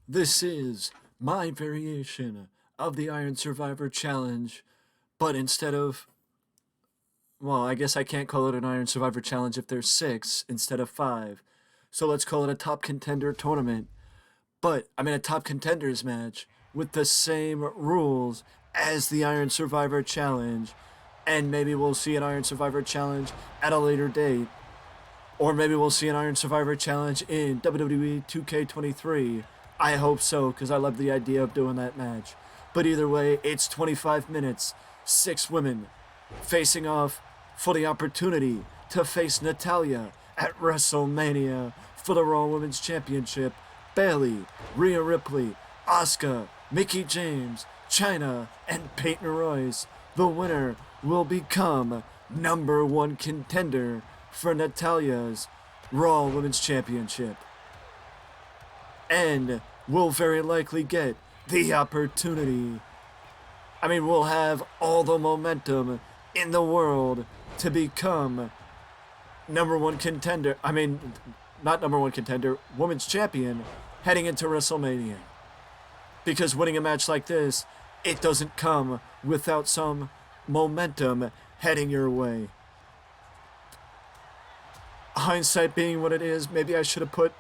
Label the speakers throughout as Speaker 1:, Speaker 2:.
Speaker 1: This is my variation of the Iron Survivor Challenge, but instead of, well, I guess I can't call it an Iron Survivor Challenge if there's six instead of five. So let's call it a top contender tournament. But I'm in a top contenders match with the same rules as the Iron Survivor Challenge. And maybe we'll see an Iron Survivor Challenge at a later date. Or maybe we'll see an Iron Survivor Challenge in WWE 2K23. I hope so, because I love the idea of doing that match. But either way, it's 25 minutes, 6 women facing off for the opportunity to face Natalya at WrestleMania for the Raw Women's Championship. Bayley, Rhea Ripley, Asuka, Mickie James, Chyna, and Peyton Royce. The winner will become number one contender for Natalya's Raw Women's Championship. And will very likely get the opportunity. We'll have all the momentum in the world to become number one contender. Not number one contender, women's champion heading into WrestleMania. Because winning a match like this, it doesn't come without some momentum heading your way. Hindsight being what it is, maybe I should have put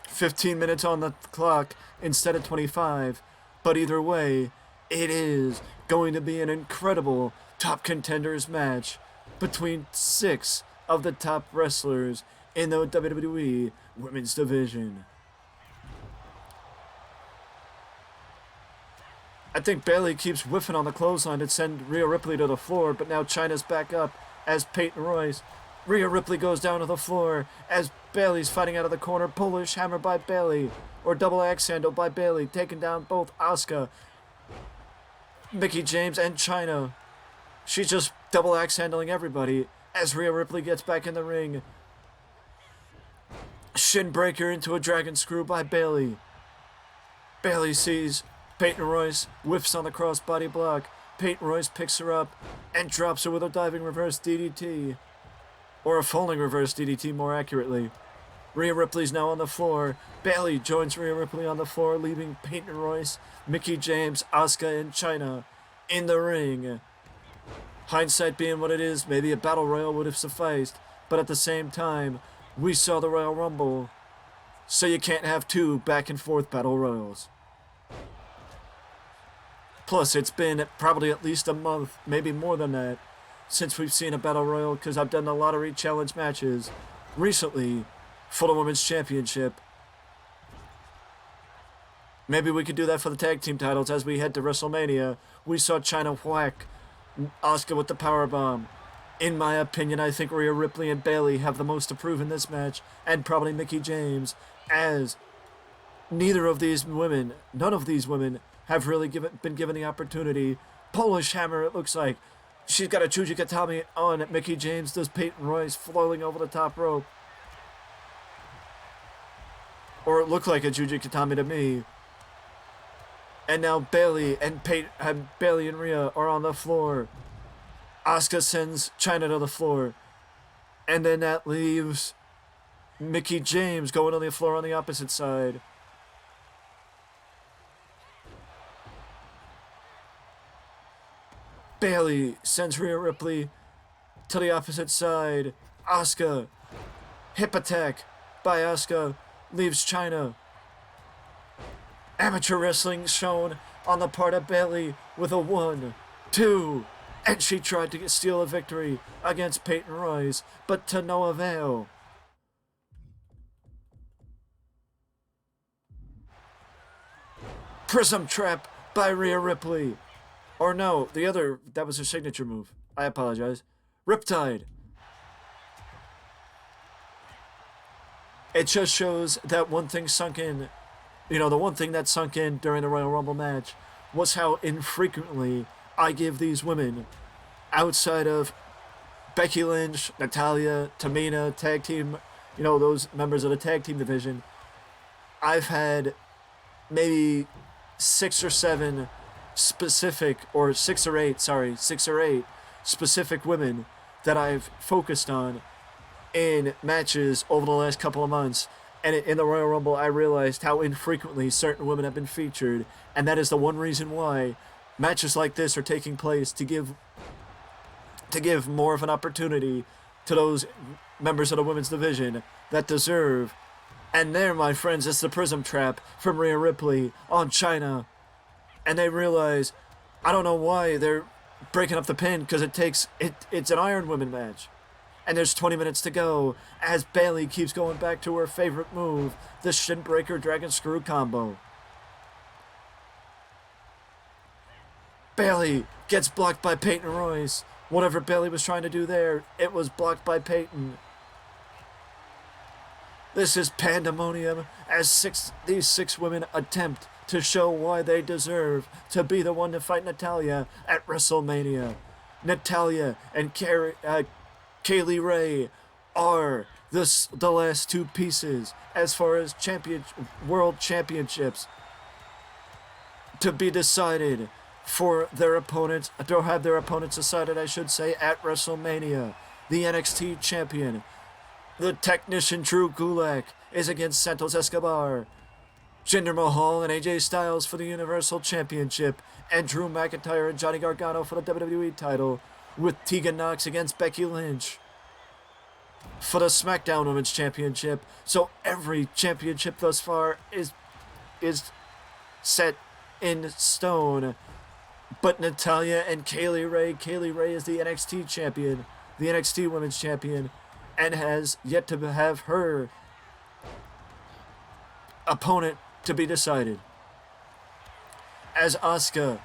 Speaker 1: 15 minutes on the clock instead of 25. But either way, it is going to be an incredible top contenders match between 6 of the top wrestlers in the WWE Women's Division. I think Bayley keeps whiffing on the clothesline to send Rhea Ripley to the floor, but now Chyna's back up as Peyton Royce. Rhea Ripley goes down to the floor as Bayley's fighting out of the corner. Polish hammer by Bayley, or double axe handle by Bayley, taking down both Asuka, Mickie James, and Chyna. She's just double axe handling everybody as Rhea Ripley gets back in the ring. Shin breaker into a dragon screw by Bayley. Bayley sees Peyton Royce, whiffs on the crossbody block. Peyton Royce picks her up and drops her with a diving reverse DDT. Or a falling reverse DDT, more accurately. Rhea Ripley's now on the floor. Bayley joins Rhea Ripley on the floor, leaving Peyton Royce, Mickie James, Asuka, and Chyna in the ring. Hindsight being what it is, maybe a battle royal would have sufficed, but at the same time, we saw the Royal Rumble, so you can't have 2 back and forth battle royals. Plus, it's been probably at least a month, maybe more than that, since we've seen a battle royal, because I've done the lottery challenge matches recently for the Women's Championship. Maybe we could do that for the tag team titles as we head to WrestleMania. We saw Chyna whack Asuka with the powerbomb. In my opinion, I think Rhea Ripley and Bayley have the most to prove in this match, and probably Mickie James, as none of these women have really been given the opportunity. Polish hammer, it looks like. She's got a Jujikatami on Mickie James. Does Peyton Royce flailing over the top rope. Or it looked like a Jujikatami to me. And now Bayley and Rhea are on the floor. Asuka sends Chyna to the floor. And then that leaves Mickie James going on the floor on the opposite side. Bayley sends Rhea Ripley to the opposite side. Asuka, hip attack by Asuka, leaves Chyna. Amateur wrestling shown on the part of Bayley with a 1, 2, and she tried to steal a victory against Peyton Royce, but to no avail. Prism trap by Rhea Ripley. Or no, that was her signature move. I apologize. Riptide. It just shows that one thing sunk in. The one thing that sunk in during the Royal Rumble match was how infrequently I give these women, outside of Becky Lynch, Natalya, Tamina, tag team, those members of the tag team division, I've had maybe 6 or 7 specific, or 6 or 8 specific women that I've focused on in matches over the last couple of months, And in the Royal Rumble, I realized how infrequently certain women have been featured, and that is the one reason why matches like this are taking place to give more of an opportunity to those members of the women's division that deserve. And there, my friends, is the Prism Trap from Rhea Ripley on China. And they realize, I don't know why they're breaking up the pin, because it's an Iron Women match. And there's 20 minutes to go as Bayley keeps going back to her favorite move, the Shinbreaker Dragon Screw combo. Bayley gets blocked by Peyton Royce. Whatever Bayley was trying to do there, it was blocked by Peyton. This is pandemonium as these six women attempt to show why they deserve to be the one to fight Natalya at WrestleMania. Natalya and Kaylee Ray are the last two pieces as far as world championships to be decided for their opponents, to have their opponents decided, I should say, at WrestleMania. The NXT champion, the technician Drew Gulak, is against Santos Escobar. Jinder Mahal and AJ Styles for the Universal Championship, and Drew McIntyre and Johnny Gargano for the WWE title, with Tegan Nox against Becky Lynch for the SmackDown Women's Championship. So every championship thus far is set in stone. But Natalya and Kaylee Ray is the NXT champion, the NXT Women's Champion, and has yet to have her opponent to be decided. As Asuka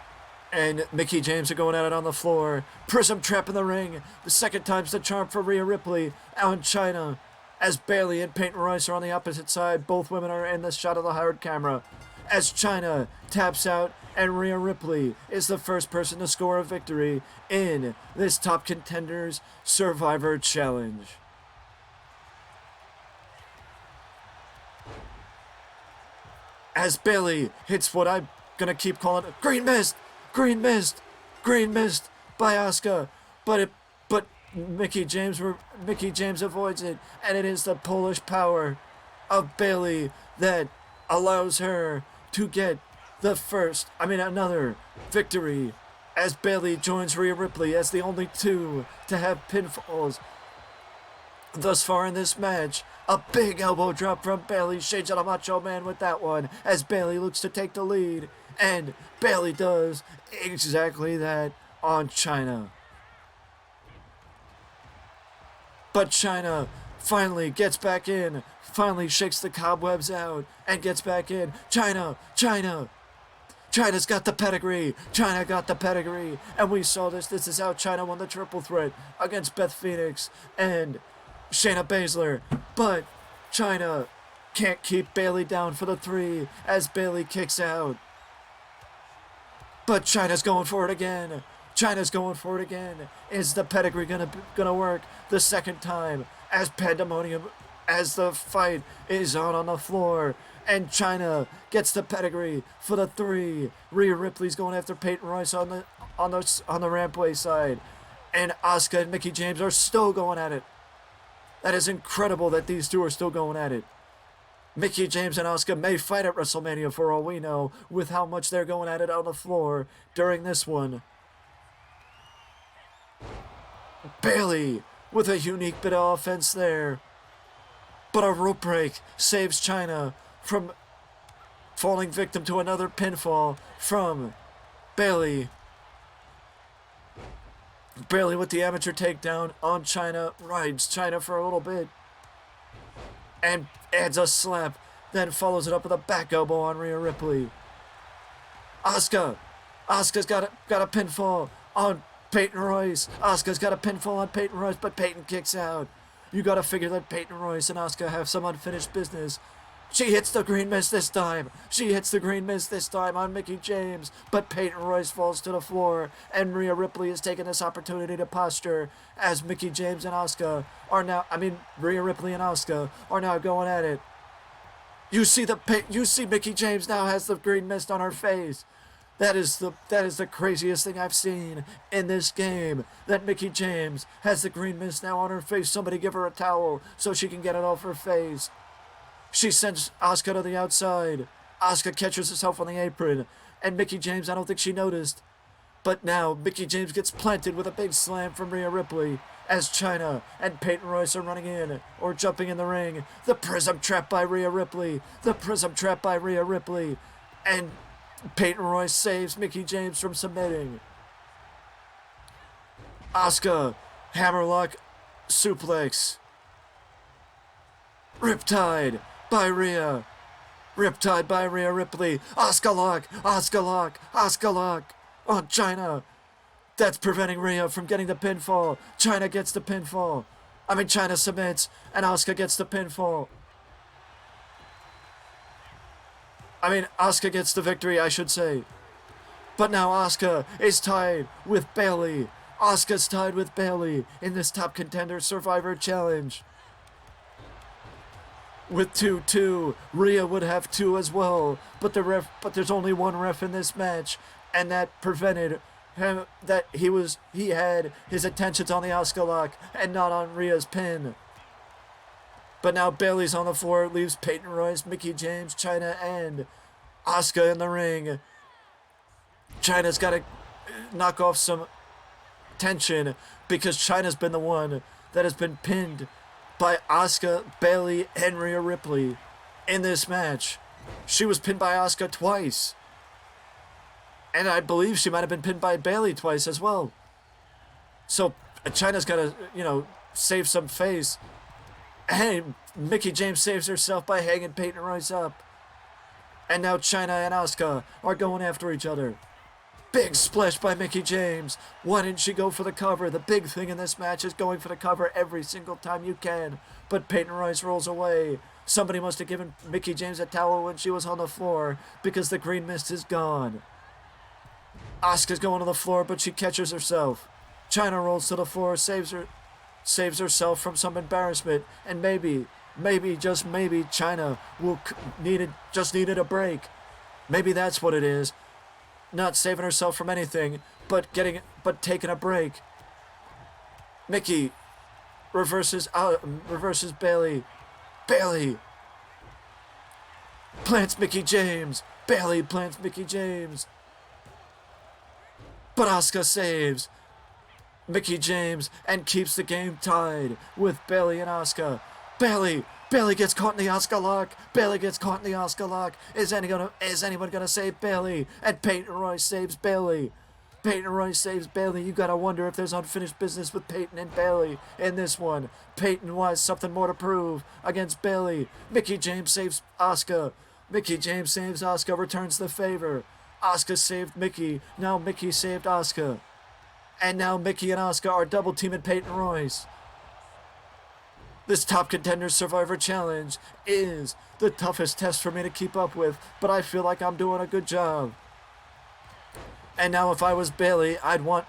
Speaker 1: and Mickie James are going at it on the floor, Prism Trap in the ring, the second time's the charm for Rhea Ripley out in China. As Bayley and Peyton Royce are on the opposite side, both women are in the shot of the hard camera. As China taps out, and Rhea Ripley is the first person to score a victory in this Top Contenders Survivor Challenge. As Bayley hits what I'm gonna keep calling green mist by Asuka, but Mickie James avoids it, and it is the Polish power of Bayley that allows her to get another victory, as Bayley joins Rhea Ripley as the only two to have pinfalls thus far in this match. A big elbow drop from Bayley, shades of the Macho Man with that one, as Bayley looks to take the lead, and Bayley does exactly that on China. But China finally gets back in, finally shakes the cobwebs out, and gets back in. China's got the pedigree. China got the pedigree. And we saw this. This is how China won the triple threat against Beth Phoenix and Shayna Baszler. But China can't keep Bayley down for the three as Bayley kicks out. But China's going for it again. Is the pedigree gonna work the second time as pandemonium, as the fight is on the floor? And China gets the pedigree for the three. Rhea Ripley's going after Peyton Royce on the rampway side, and Asuka and Mickie James are still going at it. That is incredible that these two are still going at it. Mickie James and Asuka may fight at WrestleMania for all we know, with how much they're going at it on the floor during this one. Bayley with a unique bit of offense there, but a rope break saves China from falling victim to another pinfall from Bayley. Bayley with the amateur takedown on China, rides China for a little bit, and adds a slap, then follows it up with a back elbow on Rhea Ripley. Asuka's got a pinfall on Peyton Royce. Asuka's got a pinfall on Peyton Royce, but Peyton kicks out. You gotta figure that Peyton Royce and Asuka have some unfinished business. She hits the green mist this time on Mickie James, but Peyton Royce falls to the floor, and Rhea Ripley is taking this opportunity to posture as Rhea Ripley and Asuka are now going at it. You see Mickie James now has the green mist on her face. That is the craziest thing I've seen in this game. That Mickie James has the green mist now on her face. Somebody give her a towel so she can get it off her face. She sends Asuka to the outside. Asuka catches herself on the apron. And Mickie James, I don't think she noticed. But now Mickie James gets planted with a big slam from Rhea Ripley as Chyna and Peyton Royce are running in or jumping in the ring. The Prism Trap by Rhea Ripley. The Prism Trap by Rhea Ripley. And Peyton Royce saves Mickie James from submitting. Asuka, hammerlock, suplex. Riptide by Rhea. Riptide by Rhea Ripley. Asuka lock, Asuka lock, Asuka lock on Chyna. That's preventing Rhea from getting the pinfall. Chyna gets the pinfall. Chyna submits, and Asuka gets the pinfall. Asuka gets the victory, I should say. But now Asuka is tied with Bayley. Asuka's tied with Bayley in this Top Contender Survivor Challenge. With 2-2, Rhea would have 2 as well. But there's only one ref in this match, and that prevented him. He had his attentions on the Asuka lock and not on Rhea's pin. But now Bayley's on the floor, leaves Peyton Royce, Mickie James, Chyna, and Asuka in the ring. Chyna's got to knock off some tension because Chyna's been the one that has been pinned by Asuka, Bayley, and Rhea Ripley in this match. She was pinned by Asuka twice. And I believe she might have been pinned by Bayley twice as well. So Chyna's got to, save some face. And Mickie James saves herself by hanging Peyton Royce up. And now Chyna and Asuka are going after each other. Big splash by Mickie James. Why didn't she go for the cover? The big thing in this match is going for the cover every single time you can. But Peyton Royce rolls away. Somebody must have given Mickie James a towel when she was on the floor because the green mist is gone. Asuka's going to the floor, but she catches herself. Chyna rolls to the floor, saves herself from some embarrassment, and maybe, just maybe, Chyna just needed a break. Maybe that's what it is. Not saving herself from anything, but taking a break. Mickie reverses Bayley. Bayley plants Mickie James. Bayley plants Mickie James. But Asuka saves Mickie James and keeps the game tied with Bayley and Asuka. Bayley gets caught in the Asuka lock. Bayley gets caught in the Asuka lock. Is anyone gonna save Bayley? And Peyton Royce saves Bayley. Peyton Royce saves Bayley. You gotta wonder if there's unfinished business with Peyton and Bayley in this one. Peyton wants something more to prove against Bayley. Mickie James saves Asuka. Mickie James saves Asuka, returns the favor. Asuka saved Mickie. Now Mickie saved Asuka. And now Mickie and Asuka are double teaming Peyton Royce. This Top Contender Survivor Challenge is the toughest test for me to keep up with, but I feel like I'm doing a good job. And now if I was Bayley, I'd want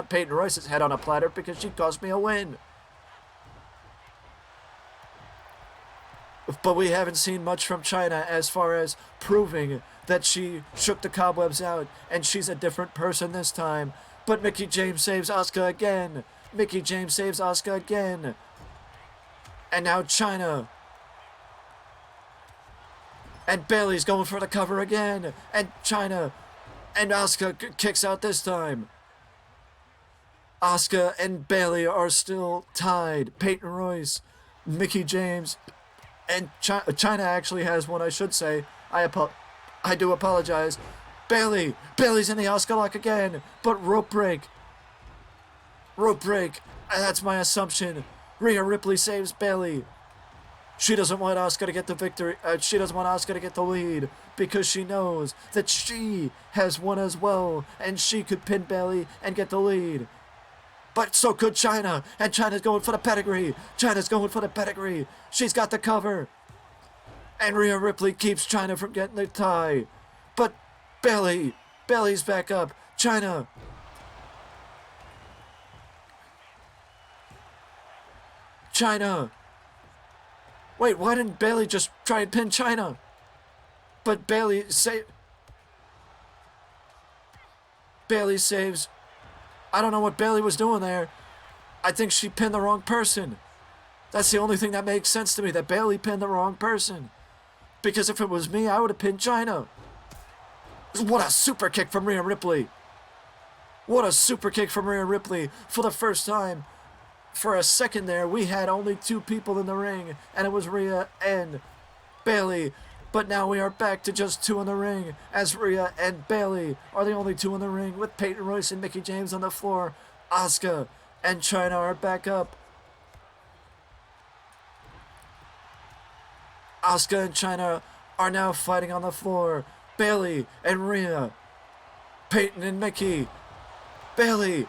Speaker 1: Peyton Royce's head on a platter because she cost me a win. But we haven't seen much from Chyna as far as proving that she shook the cobwebs out and she's a different person this time. But Mickie James saves Asuka again. Mickie James saves Asuka again. And now Chyna. And Bayley's going for the cover again. And Chyna. And Asuka kicks out this time. Asuka and Bayley are still tied. Peyton Royce, Mickie James, and Chyna actually has one, I should say. I do apologize. Bayley's in the Asuka lock again, but rope break. That's my assumption. Rhea Ripley saves Bayley. She doesn't want Asuka to get the victory. She doesn't want Asuka to get the lead because she knows that she has one as well, and she could pin Bayley and get the lead. But so could Chyna, and Chyna's going for the pedigree. She's got the cover. And Rhea Ripley keeps Chyna from getting the tie. But Bayley's back up. Chyna. Wait, why didn't Bayley just try and pin Chyna? But Bayley saves. I don't know what Bayley was doing there. I think she pinned the wrong person. That's the only thing that makes sense to me, that Bayley pinned the wrong person. Because if it was me, I would have pinned China. What a super kick from Rhea Ripley. What a super kick from Rhea Ripley. For the first time, for a second there, we had only 2 people in the ring, and it was Rhea and Bayley. But now we are back to just 2 in the ring, as Rhea and Bayley are the only 2 in the ring, with Peyton Royce and Mickie James on the floor. Asuka and Chyna are back up. Asuka and Chyna are now fighting on the floor. Bayley and Rhea. Peyton and Mickie. Bayley.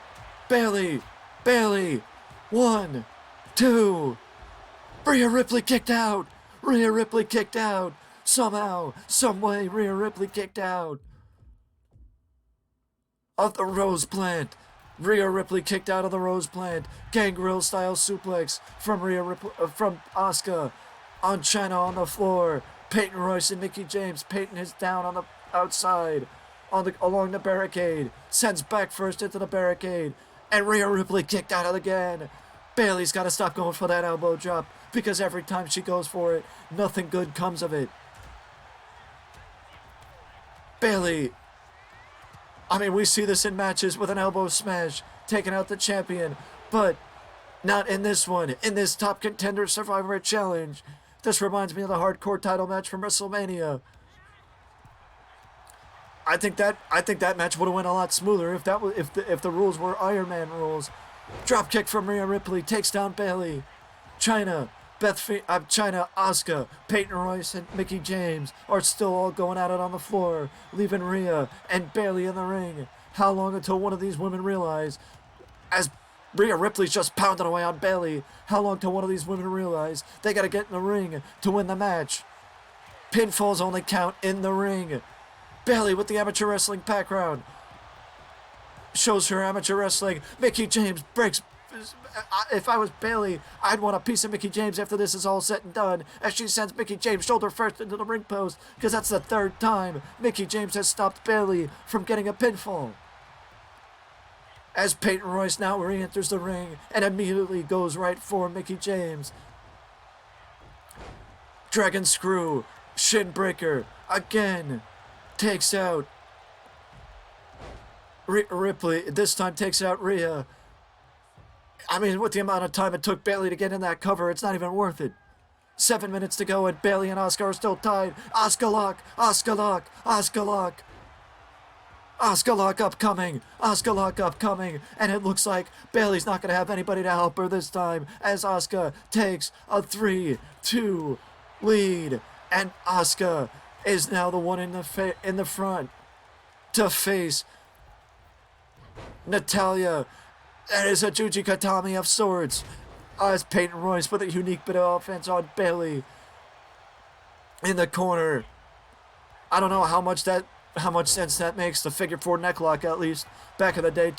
Speaker 1: Bayley. Bayley. 1, 2. Rhea Ripley kicked out. Rhea Ripley kicked out. Somehow, someway, Rhea Ripley kicked out of the Rose Plant. Rhea Ripley kicked out of the Rose Plant. Gangrel style suplex from from Asuka on Chyna on the floor. Peyton Royce and Mickie James. Peyton is down on the outside, along the barricade. Sends back first into the barricade, and Rhea Ripley kicked out again. Bayley's got to stop going for that elbow drop, because every time she goes for it, nothing good comes of it. Bayley. I mean, we see this in matches with an elbow smash, taking out the champion, but not in this one. In this Top Contender Survivor Challenge. This reminds me of the hardcore title match from WrestleMania. I think that match would have went a lot smoother if the rules were Ironman rules. Drop kick from Rhea Ripley takes down Bayley. Chyna, Asuka, Peyton Royce, and Mickie James are still all going at it on the floor, leaving Rhea and Bayley in the ring. How long until one of these women realize, as Rhea Ripley's just pounding away on Bayley, how long till one of these women realize they gotta get in the ring to win the match? Pinfalls only count in the ring. Bayley with the amateur wrestling background shows her amateur wrestling. Mickie James breaks. If I was Bayley, I'd want a piece of Mickie James after this is all said and done, as she sends Mickie James shoulder first into the ring post, because that's the 3rd time Mickie James has stopped Bayley from getting a pinfall. As Peyton Royce now re-enters the ring and immediately goes right for Mickie James. Dragon Screw, Shin Breaker, again, takes out Ripley, this time takes out Rhea. I mean, with the amount of time it took Bayley to get in that cover, it's not even worth it. 7 minutes to go, and Bayley and Asuka are still tied. Asuka lock, Asuka lock, Asuka lock. Asuka lock upcoming, Asuka lock upcoming, and it looks like Bayley's not going to have anybody to help her this time, as Asuka takes a 3-2 lead, and Asuka is now the one in the front to face Natalya. That is a Juji Katami of sorts, as Peyton Royce with a unique bit of offense on Bayley in the corner. I don't know how much sense that makes. The figure 4 necklock, at least back in the day,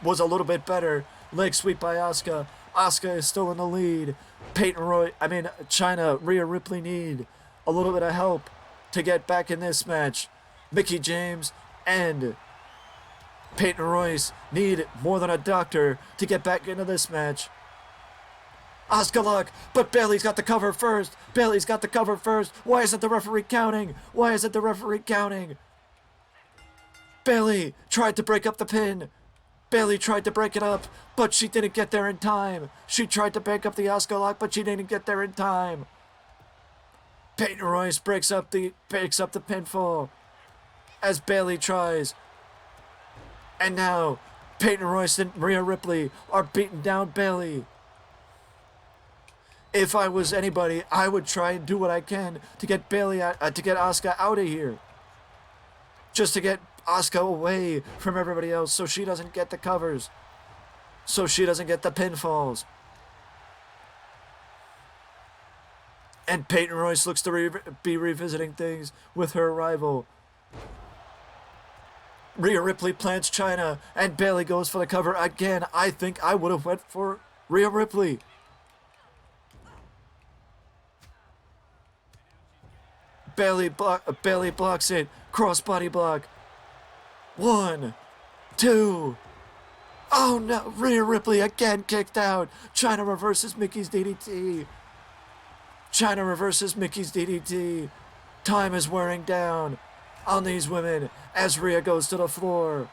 Speaker 1: was a little bit better. Leg sweep by Asuka. Asuka is still in the lead. Chyna, Rhea Ripley need a little bit of help to get back in this match. Mickie James and Peyton Royce need more than a doctor to get back into this match. Asuka lock, but Bayley's got the cover first. Bayley's got the cover first. Why isn't the referee counting? Why isn't the referee counting? Bayley tried to break up the pin. Bayley tried to break it up, but she didn't get there in time. She tried to break up the Asuka lock, but she didn't get there in time. Peyton Royce breaks up the pinfall as Bayley tries. And now, Peyton Royce and Rhea Ripley are beating down Bayley. If I was anybody, I would try and do what I can to get Asuka out of here. Just to get Asuka away from everybody else, so she doesn't get the covers. So she doesn't get the pinfalls. And Peyton Royce looks to be revisiting things with her rival. Rhea Ripley plants Chyna, and Bayley goes for the cover again. I think I would have went for Rhea Ripley. Bayley blocks it. Crossbody block. 1, 2. Oh no, Rhea Ripley again kicked out. China reverses Mickey's DDT. China reverses Mickey's DDT. Time is wearing down on these women as Rhea goes to the floor.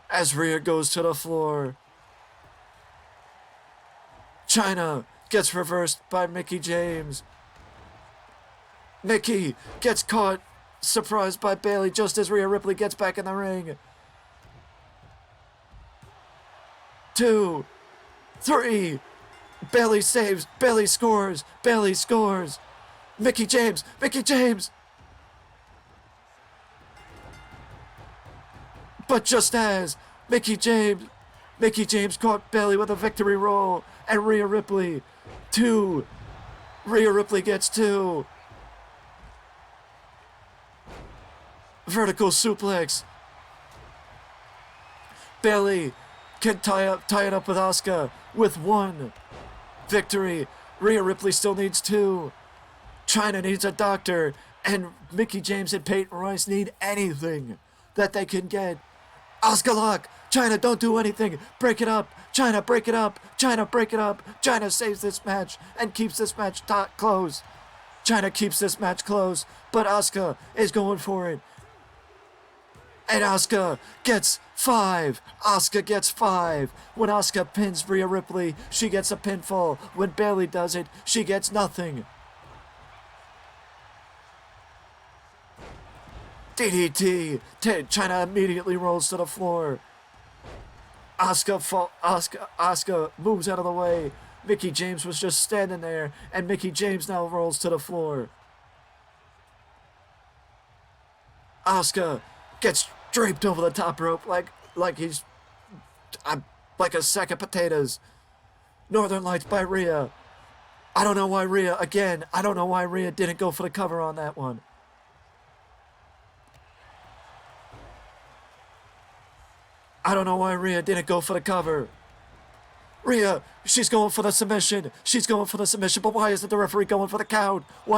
Speaker 1: As Rhea goes to the floor. China gets reversed by Mickie James. Mickie gets caught, surprised by Bayley just as Rhea Ripley gets back in the ring. 2, 3. Bayley saves. Bayley scores. Bayley scores. Mickie James. Mickie James. But just as Mickie James caught Bayley with a victory roll, and Rhea Ripley 2. Rhea Ripley gets 2. Vertical suplex. Bayley can tie it up with Asuka with 1. Victory. Rhea Ripley still needs 2. China needs a doctor, and Mickie James and Peyton Royce need anything that they can get. Asuka lock. China, don't do anything. Break it up. China, break it up. China, break it up. China saves this match and keeps this match close. China keeps this match close, but Asuka is going for it. And Asuka gets 5. Asuka gets 5. When Asuka pins Rhea Ripley, she gets a pinfall. When Bayley does it, she gets nothing. DDT. China immediately rolls to the floor. Asuka moves out of the way. Mickie James was just standing there, and Mickie James now rolls to the floor. Asuka gets draped over the top rope like he's like a sack of potatoes. Northern Lights by Rhea. I don't know why Rhea didn't go for the cover on that one. I don't know why Rhea didn't go for the cover. Rhea, she's going for the submission. But why isn't the referee going for the count? Now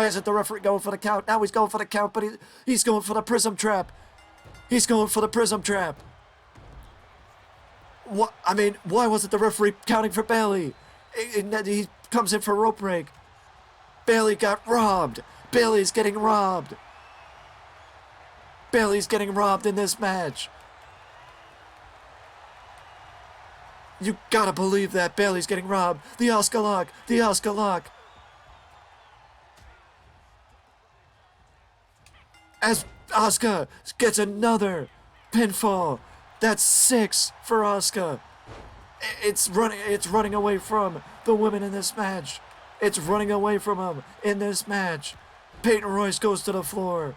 Speaker 1: he's going for the count, but he's going for the prism trap. What? I mean, why wasn't the referee counting for Bayley? He comes in for a rope break. Bayley got robbed. Bayley's getting robbed in this match. You gotta believe that Bayley's getting robbed. The Asuka lock. As Asuka gets another pinfall. That's 6 for Asuka. It's running away from the women in this match. It's running away from them in this match. Peyton Royce goes to the floor.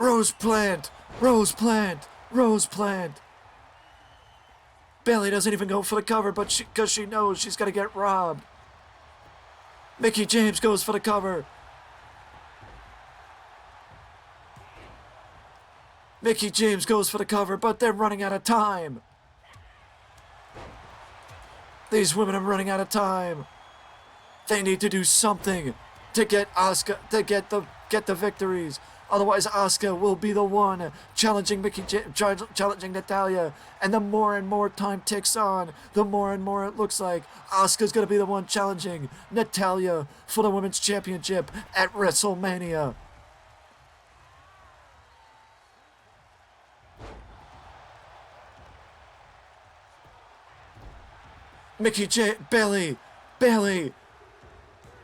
Speaker 1: Rose plant. Bayley doesn't even go for the cover, but because she knows she's gonna get robbed. Mickie James goes for the cover. But they're running out of time. These women are running out of time. They need to do something to get Asuka to get the victories. Otherwise, Asuka will be the one challenging challenging Natalya. And the more and more time ticks on, the more and more it looks like Asuka's going to be the one challenging Natalya for the Women's Championship at WrestleMania.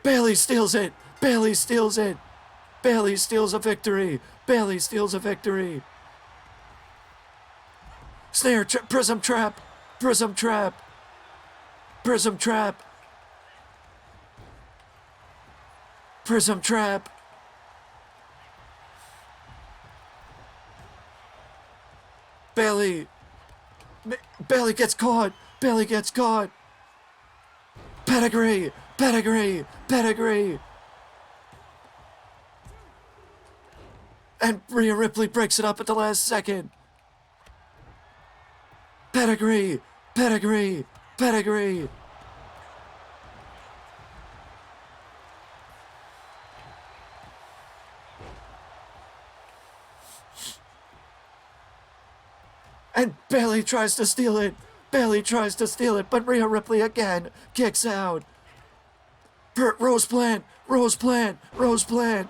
Speaker 1: Bayley steals it. Bayley steals a victory. Snare, prism trap. Bayley gets caught. Pedigree. And Rhea Ripley breaks it up at the last second. Pedigree. And Bayley tries to steal it. Bayley tries to steal it, but Rhea Ripley again kicks out. Rose Plant, Rose Plant, Rose Plant.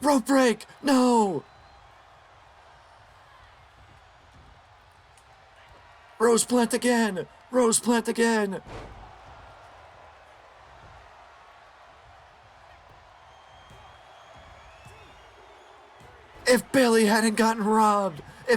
Speaker 1: Rope break, no. Rose Plant again, Rose Plant again. If Bayley hadn't gotten robbed, then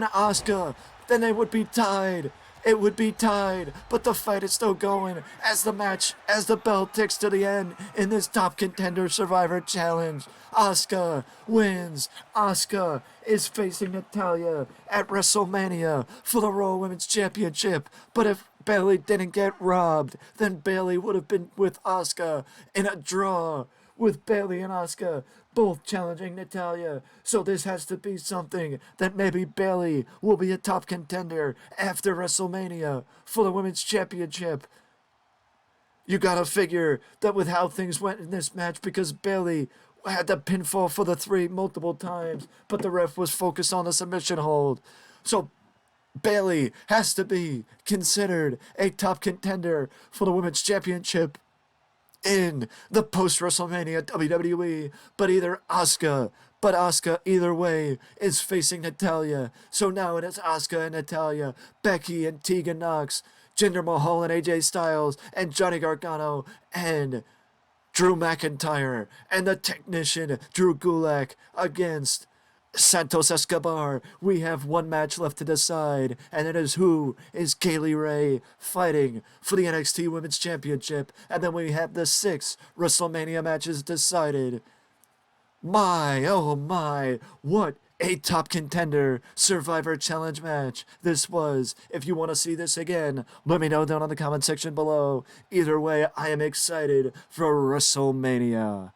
Speaker 1: Asuka, then they would be tied. It would be tied, but the fight is still going as the bell ticks to the end in this Top Contender Survivor Challenge. Asuka wins. Asuka is facing Natalya at WrestleMania for the Raw Women's Championship. But if Bayley didn't get robbed, then Bayley would have been with Asuka in a draw, with Bayley and Asuka both challenging Natalya. So this has to be something that maybe Bayley will be a top contender after WrestleMania for the Women's Championship. You gotta figure that with how things went in this match, because Bayley had the pinfall for the 3 multiple times, but the ref was focused on the submission hold. So Bayley has to be considered a top contender for the Women's Championship in the post-WrestleMania WWE, but Asuka either way is facing Natalya. So now it is Asuka and Natalya, Becky and Tegan Nox, Jinder Mahal and AJ Styles, and Johnny Gargano and Drew McIntyre, and the technician Drew Gulak against Santos Escobar. We have one match left to decide, and it is who is Kaylee Ray fighting for the NXT Women's Championship. And then we have the 6 WrestleMania matches decided. My, oh my, what a top contender Survivor Challenge match this was. If you want to see this again, let me know down in the comment section below. Either way, I am excited for WrestleMania.